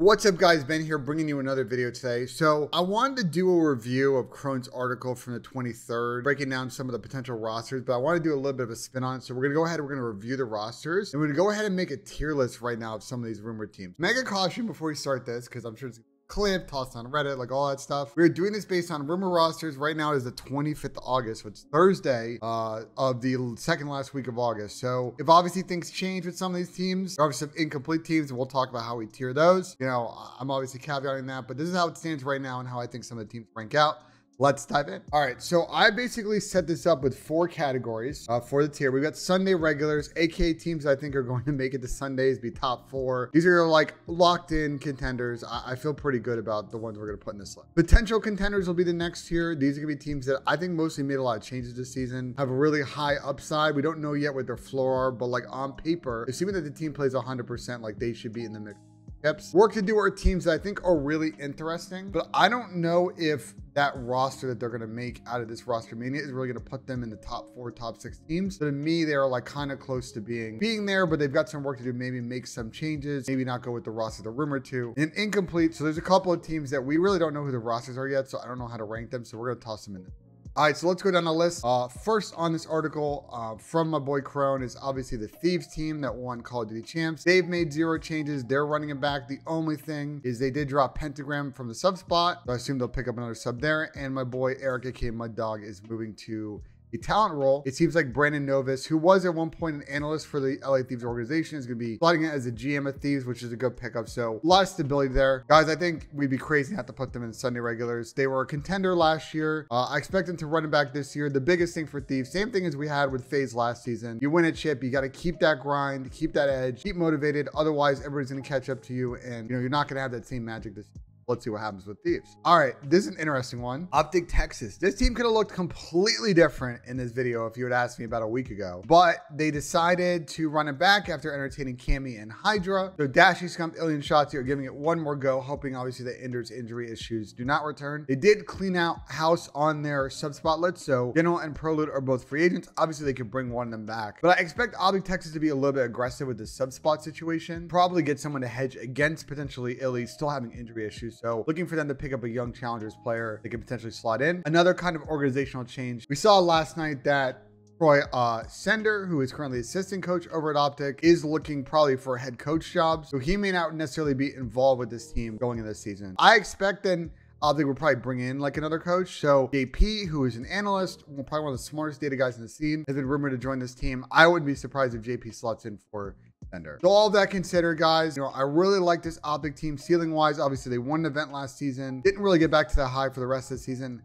What's up, guys? Ben here bringing you another video today. So I wanted to do a review of Krone's article from the 23rd, breaking down some of the potential rosters, but I want to do a little bit of a spin on it. So we're going to go ahead and we're going to review the rosters, and we're going to go ahead and make a tier list right now of some of these rumored teams. Mega caution before we start this, because I'm sure it's clip, tossed on Reddit, like all that stuff. We're doing this based on rumor rosters. Right now is the 25th of August, which is Thursday of the second last week of August. So if obviously things change with some of these teams, there are some incomplete teams, and we'll talk about how we tier those. You know, I'm obviously caveating that, but this is how it stands right now and how I think some of the teams rank out. Let's dive in. All right, so I basically set this up with 4 categories for the tier. We've got Sunday regulars, aka teams I think are going to make it to Sundays, be top 4. These are like locked in contenders. I feel pretty good about the ones we're going to put in this list. Potential contenders will be the next tier. These are going to be teams that I think mostly made a lot of changes this season, have a really high upside. We don't know yet what their floor are, but like on paper, assuming that the team plays 100%, like they should be in the mix. Work to do are teams that I think are really interesting, but I don't know if that roster that they're going to make out of this roster mania is really going to put them in the top 4, top 6 teams. So to me, they're like kind of close to being there, but they've got some work to do. Maybe make some changes, maybe not go with the roster they're rumored to. And incomplete. So there's a couple of teams that we really don't know who the rosters are yet, so I don't know how to rank them. So we're going to toss them in. All right, so let's go down the list. First on this article from my boy Krone is obviously the Thieves team that won Call of Duty Champs. They've made 0 changes. They're running it back. The only thing is they did drop Pentagram from the sub spot. So I assume they'll pick up another sub there. And my boy Eric, aka Mud Dog, is moving to a talent role. It seems like Brandon Novus, who was at one point an analyst for the LA Thieves organization, is going to be sliding in as a GM of Thieves, which is a good pickup. So a lot of stability there. Guys, I think we'd be crazy not to put them in Sunday regulars. They were a contender last year. I expect them to run it back this year. The biggest thing for Thieves, same thing as we had with FaZe last season. You win a chip, you got to keep that grind, keep that edge, keep motivated. Otherwise, everybody's going to catch up to you, and you're not going to have that same magic this year. Let's see what happens with Thieves. All right, this is an interesting one. OpTic Texas. This team could have looked completely different in this video if you had asked me about a week ago, but they decided to run it back after entertaining Cammy and Hydra. So Dashy, Scump, Alien Shots are giving it one more go, hoping obviously that Ender's injury issues do not return. They did clean out house on their sub spotlets, so General and Prelude are both free agents. Obviously, they could bring one of them back, but I expect OpTic Texas to be a little bit aggressive with the sub spot situation. Probably get someone to hedge against potentially Illy still having injury issues. So looking for them to pick up a young challengers player they can potentially slot in. Another kind of organizational change. We saw last night that Troy Sender, who is currently assistant coach over at OpTic, is looking probably for a head coach job. So he may not necessarily be involved with this team going into this season. I expect then OpTic will probably bring in like another coach. So JP, who is an analyst, probably one of the smartest data guys in the scene, has been rumored to join this team. I wouldn't be surprised if JP slots in for Sender. So all that considered, guys, I really like this OpTic team ceiling wise. Obviously, they won an event last season. Didn't really get back to that high for the rest of the season.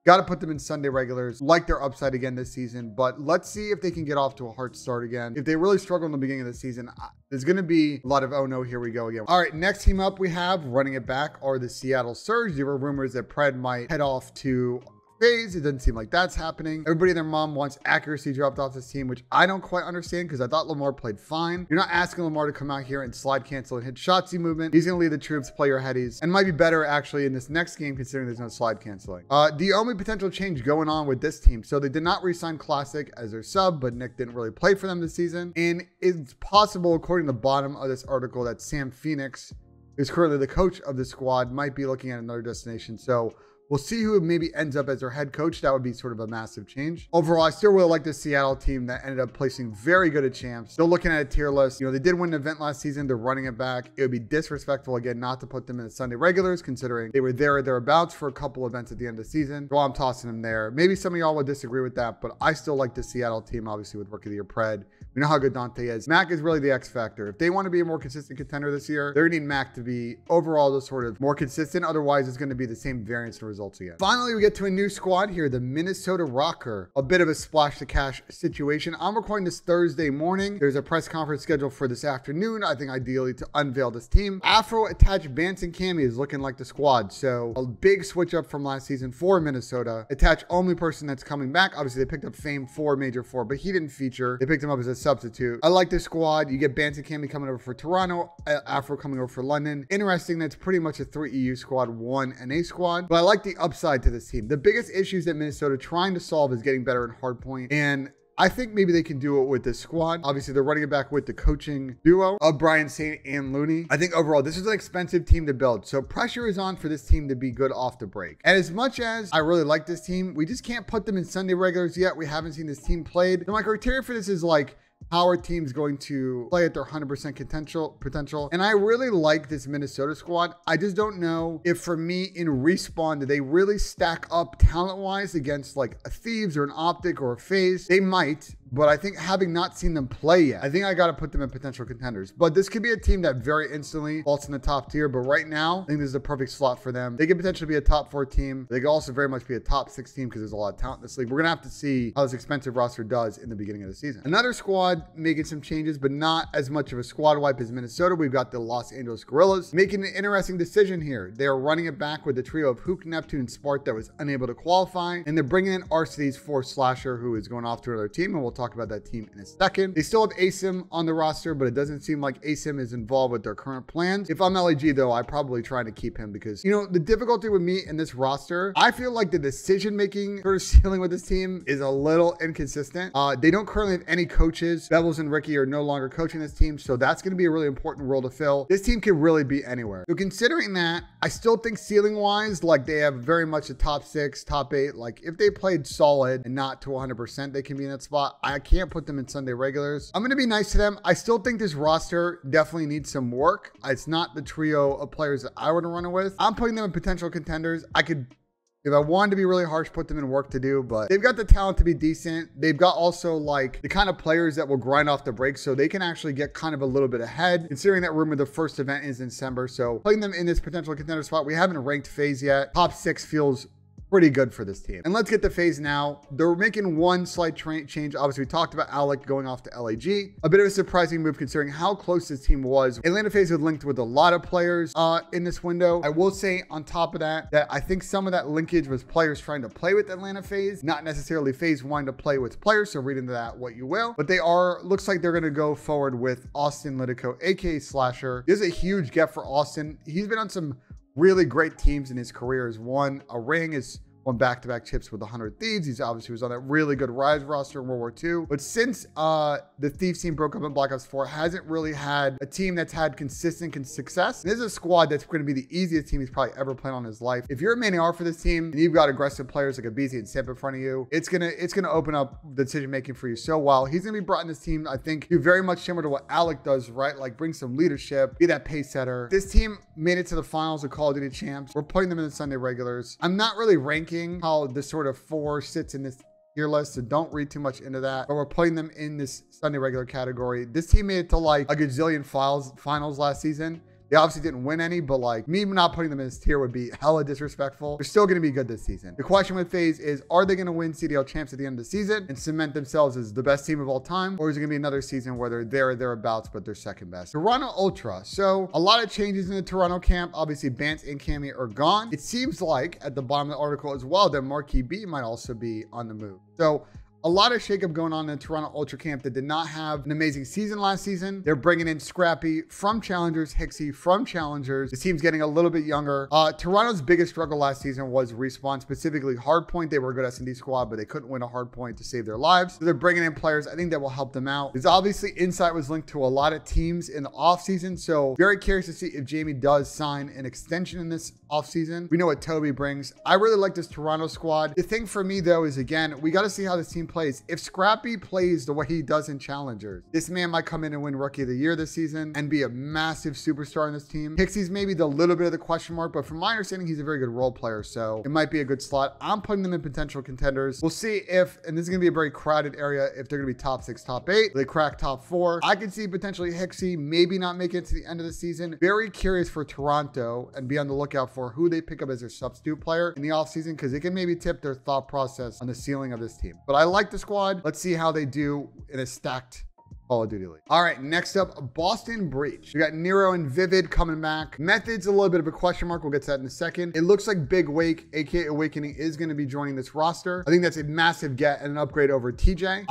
Got to put them in Sunday regulars, like their upside again this season. But let's see if they can get off to a hard start again. If they really struggle in the beginning of the season, there's going to be a lot of, oh no, here we go again. All right, next team up we have running it back are the Seattle Surge. There were rumors that Pred might head off to FaZe. It doesn't seem like that's happening. Everybody and their mom wants accuracy dropped off this team, which I don't quite understand because I thought Lamar played fine. You're not asking Lamar to come out here and slide cancel and hit Shotzzy movement. He's going to lead the troops, play your headies, and might be better actually in this next game considering there's no slide canceling. The only potential change going on with this team, so they did not re-sign Classic as their sub, but Nick didn't really play for them this season. And it's possible, according to the bottom of this article, that Sam Phoenix, who's currently the coach of the squad, might be looking at another destination. So we'll see who maybe ends up as their head coach. That would be sort of a massive change. Overall, I still really like the Seattle team that ended up placing very good at champs. Still looking at a tier list. They did win an event last season. They're running it back. It would be disrespectful, again, not to put them in the Sunday regulars, considering they were there or thereabouts for a couple events at the end of the season. So I'm tossing them there. Maybe some of y'all would disagree with that, but I still like the Seattle team, obviously, with Rookie of the Year Pred. We know how good Dante is. Mac is really the X factor. If they want to be a more consistent contender this year, they're going to need Mac to be overall the sort of more consistent. Otherwise, it's going to be the same variance in results again. Finally, we get to a new squad here, the Minnesota RØKKR. A bit of a splash to cash situation. I'm recording this Thursday morning. There's a press conference scheduled for this afternoon, I think ideally to unveil this team. Afro attached Bance and Cammy is looking like the squad. So a big switch up from last season for Minnesota. Attach only person that's coming back. Obviously, they picked up Fame for Major 4, but he didn't feature. They picked him up as a substitute. I like this squad. You get Bance and Cammy coming over for Toronto, Afro coming over for London. Interesting, that's pretty much a 3 EU squad, 1 NA squad. But I like the upside to this team. The biggest issues that Minnesota trying to solve is getting better in hardpoint. And I think maybe they can do it with this squad. Obviously, they're running it back with the coaching duo of Brian Saint and Looney. I think overall, this is an expensive team to build. So pressure is on for this team to be good off the break. And as much as I really like this team, we just can't put them in Sunday regulars yet. We haven't seen this team played. So my criteria for this is like, how are teams going to play at their 100% potential? And I really like this Minnesota squad. I just don't know if for me in Respawn, do they really stack up talent-wise against like a Thieves or an OpTic or a FaZe? They might. But I think having not seen them play yet, I think I got to put them in potential contenders. But this could be a team that very instantly falls in the top tier. But right now, I think this is the perfect slot for them. They could potentially be a top 4 team. They could also very much be a top 6 team because there's a lot of talent in this league. We're going to have to see how this expensive roster does in the beginning of the season. Another squad making some changes, but not as much of a squad wipe as Minnesota. We've got the Los Angeles Guerrillas making an interesting decision here. They are running it back with the trio of Hook, Neptune, and Spart that was unable to qualify. And they're bringing in RCD's 4 Slasher, who is going off to another team. And we'll talk about that team in a second. They still have ASIM on the roster, but it doesn't seem like ASIM is involved with their current plans. If I'm LAG though, I probably try to keep him because, you know, the difficulty with me in this roster, I feel like the decision-making sort of ceiling with this team is a little inconsistent. They don't currently have any coaches. Bevels and Ricky are no longer coaching this team, so that's going to be a really important role to fill. This team can really be anywhere. So considering that, I still think ceiling-wise, like they have very much a top 6, top 8. Like if they played solid and not to 100%, they can be in that spot. I can't put them in Sunday regulars. I'm going to be nice to them. I still think this roster definitely needs some work. It's not the trio of players that I would run it with. I'm putting them in potential contenders. I could, if I wanted to be really harsh, put them in work to do, but they've got the talent to be decent. They've got also like the kind of players that will grind off the break, so they can actually get kind of a little bit ahead, considering that rumor the first event is in December. So putting them in this potential contender spot, we haven't ranked FaZe yet. Top 6 feels pretty good for this team. And let's get to FaZe now. They're making one slight change. Obviously, we talked about Alec going off to LAG. A bit of a surprising move considering how close this team was. Atlanta FaZe was linked with a lot of players in this window. I will say on top of that, that I think some of that linkage was players trying to play with Atlanta FaZe, not necessarily FaZe wanting to play with players. So read into that what you will. But they are, looks like they're going to go forward with Austin Litico, aka Slasher. This is a huge get for Austin. He's been on some really great teams in his career. Has won a ring, won back-to-back chips with the 100 Thieves. He's obviously was on that really good Rise roster in World War II. But since the Thieves team broke up in Black Ops 4, hasn't really had a team that's had consistent success. And this is a squad that's going to be the easiest team he's probably ever played on in his life. If you're a main AR for this team and you've got aggressive players like a BZ and Simp in front of you, it's gonna open up the decision-making for you so well. He's gonna be brought in this team, I think, do very much similar to what Alec does, right? Like bring some leadership, be that pace setter. This team made it to the finals of Call of Duty Champs. We're putting them in the Sunday regulars. I'm not really ranking how this sort of 4 sits in this tier list, so don't read too much into that. But we're putting them in this Sunday regular category. This team made it to like a gazillion finals last season. They obviously didn't win any, but like me not putting them in this tier would be hella disrespectful. They're still going to be good this season. The question with FaZe is, are they going to win CDL champs at the end of the season and cement themselves as the best team of all time? Or is it going to be another season where they're there or thereabouts, but they're second best? Toronto Ultra. So a lot of changes in the Toronto camp. Obviously, Bance and Cammy are gone. It seems like at the bottom of the article as well, that Marquis B might also be on the move. So a lot of shakeup going on in the Toronto Ultra camp that did not have an amazing season last season. They're bringing in Scrappy from Challengers, Hixie from Challengers. The team's getting a little bit younger. Toronto's biggest struggle last season was Respawn, specifically Hardpoint. They were a good S&D squad, but they couldn't win a Hardpoint to save their lives. So they're bringing in players, I think, that will help them out. There's obviously Insight was linked to a lot of teams in the offseason, so very curious to see if Jamie does sign an extension in this offseason. We know what Toby brings. I really like this Toronto squad. The thing for me, though, is, again, we got to see how this team plays. If Scrappy plays the way he does in Challengers, this man might come in and win Rookie of the Year this season and be a massive superstar in this team. Hixie's maybe the little bit of the question mark, but from my understanding, he's a very good role player, so it might be a good slot. I'm putting them in potential contenders. We'll see if, and this is going to be a very crowded area, if they're going to be top 6, top 8. They crack top 4. I can see potentially Hixie maybe not make it to the end of the season. Very curious for Toronto and be on the lookout for who they pick up as their substitute player in the offseason, because it can maybe tip their thought process on the ceiling of this team. But I like the squad. Let's see how they do in a stacked Call of Duty league. All right, next up, Boston Breach. We got Nero and Vivid coming back. Method's a little bit of a question mark. We'll get to that in a second. It looks like Big Wake, aka Awakening, is going to be joining this roster. I think that's a massive get and an upgrade over TJ.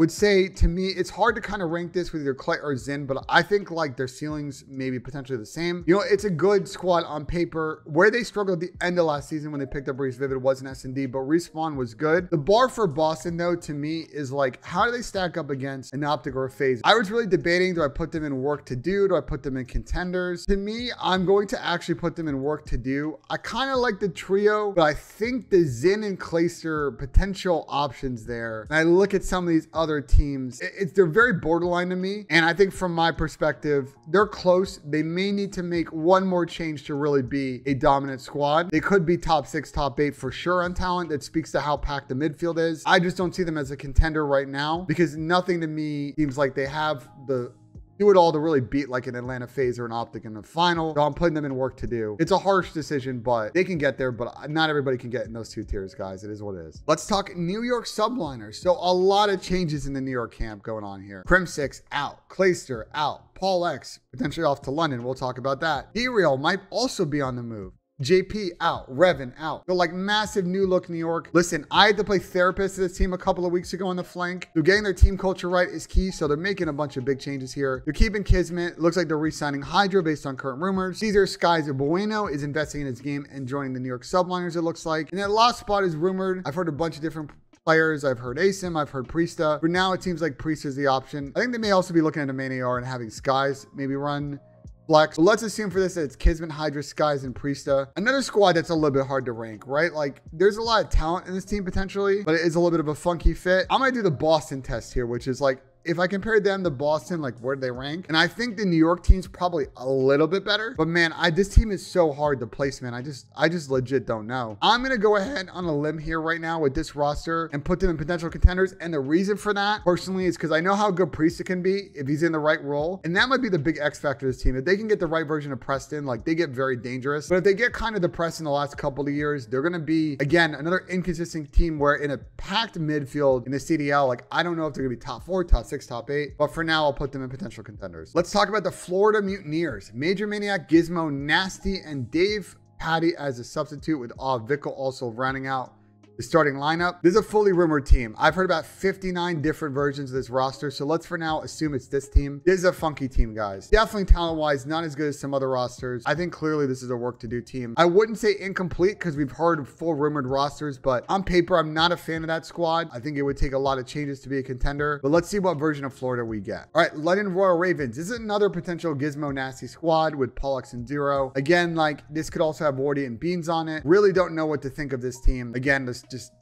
would say to me, it's hard to kind of rank this with either Clay or Zin, but I think like their ceilings maybe potentially the same. You know, it's a good squad on paper. Where they struggled at the end of last season when they picked up Reese Vivid was an S&D, but Respawn was good. The bar for Boston though, to me, is like, how do they stack up against an OpTic or a FaZe? I was really debating, do I put them in work to do? Do I put them in contenders? To me, I'm going to actually put them in work to do. I kind of like the trio, but I think the Zin and Clayster potential options there. And I look at some of these other teams, they're very borderline to me. And I think from my perspective, they're close. They may need to make one more change to really be a dominant squad. They could be top 6, top 8 for sure on talent. That speaks to how packed the midfield is. I just don't see them as a contender right now because nothing to me seems like they have the do it all to really beat like an Atlanta FaZe or an OpTic in the final. So I'm putting them in work to do. It's a harsh decision, but they can get there, but not everybody can get in those 2 tiers, guys. It is what it is. Let's talk New York Subliners. So a lot of changes in the New York camp going on here. Crim6 out, Clayster out, Paul X potentially off to London. We'll talk about that. D-Real might also be on the move. JP out, Revan out. So like massive new look New York. Listen, I had to play therapist to this team a couple of weeks ago on the flank. So getting their team culture right is key. So they're making a bunch of big changes here. They're keeping Kismet. Looks like they're re-signing Hydra based on current rumors. Caesar Skies Bueno is investing in his game and joining the New York Subliners, it looks like. And that last spot is rumored. I've heard a bunch of different players. I've heard Asim, I've heard Priesta. For now, it seems like Priesta is the option. I think they may also be looking at a main AR and having Skies maybe run flex. So let's assume for this that it's Kismet, Hydra, Skies, and Priesta. Another squad that's a little bit hard to rank, right? Like there's a lot of talent in this team potentially, but it is a little bit of a funky fit. I'm gonna do the Boston test here, which is like, if I compare them to Boston, like where do they rank? And I think the New York team's probably a little bit better, but man, this team is so hard to place, man. I just legit don't know. I'm going to go ahead on a limb here right now with this roster and put them in potential contenders. And the reason for that personally is because I know how good Priesta can be if he's in the right role. And that might be the big X factor of this team. If they can get the right version of Preston, like they get very dangerous. But if they get kind of depressed in the last couple of years, they're going to be, again, another inconsistent team where in a packed midfield in the CDL, like I don't know if they're going to be top 4, top 6, top 8, but for now, I'll put them in potential contenders. Let's talk about the Florida Mutineers. Major Maniac, Gizmo, Nasty, and Dave Patty as a substitute with Vickle also rounding out the starting lineup. This is a fully rumored team. I've heard about 59 different versions of this roster, so let's for now assume it's this team. This is a funky team, guys. Definitely talent-wise, not as good as some other rosters. I think clearly this is a work-to-do team. I wouldn't say incomplete because we've heard full rumored rosters, but on paper, I'm not a fan of that squad. I think it would take a lot of changes to be a contender, but let's see what version of Florida we get. All right, London Royal Ravens. This is another potential Gizmo Nasty squad with Pollux and Zero. Again, like this could also have Wardy and Beans on it. Really don't know what to think of this team. Again, this just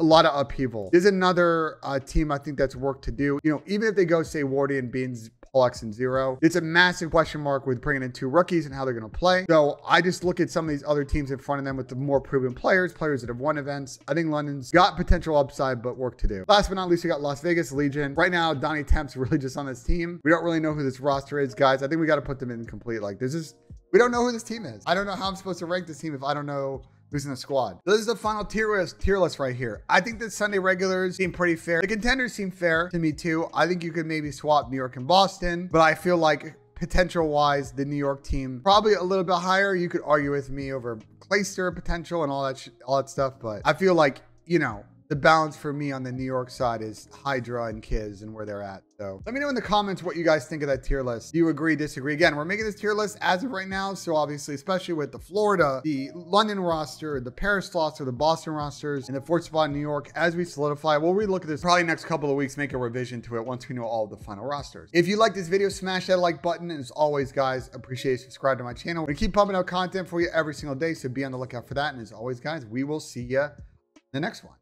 a lot of upheaval. There's another team I think that's work to do. You know, even if they go say Wardy and Beans, Pollux and Zero, it's a massive question mark with bringing in 2 rookies and how they're going to play. So I just look at some of these other teams in front of them with the more proven players that have won events. I think London's got potential upside, but work to do. Last but not least, we got Las Vegas Legion. Right now, Donnie Temp's really just on this team. We don't really know who this roster is, guys. I think we got to put them in complete. Like this is, we don't know who this team is. I don't know how I'm supposed to rank this team if I don't know who's in the squad. This is the final tier list right here. I think the Sunday regulars seem pretty fair. The contenders seem fair to me too. I think you could maybe swap New York and Boston, but I feel like potential wise, the New York team probably a little bit higher. You could argue with me over Clayster potential and all that stuff, but I feel like, you know, the balance for me on the New York side is Hydra and Kiz and where they're at. So let me know in the comments what you guys think of that tier list. Do you agree, disagree? Again, we're making this tier list as of right now. So obviously, especially with the Florida, the London roster, the Paris slots, or the Boston rosters, and the 4th spot in New York, as we solidify, we'll relook at this probably next couple of weeks, make a revision to it once we know all of the final rosters. If you like this video, smash that like button. And as always, guys, appreciate you subscribe to my channel. We keep pumping out content for you every single day. So be on the lookout for that. And as always, guys, we will see you in the next one.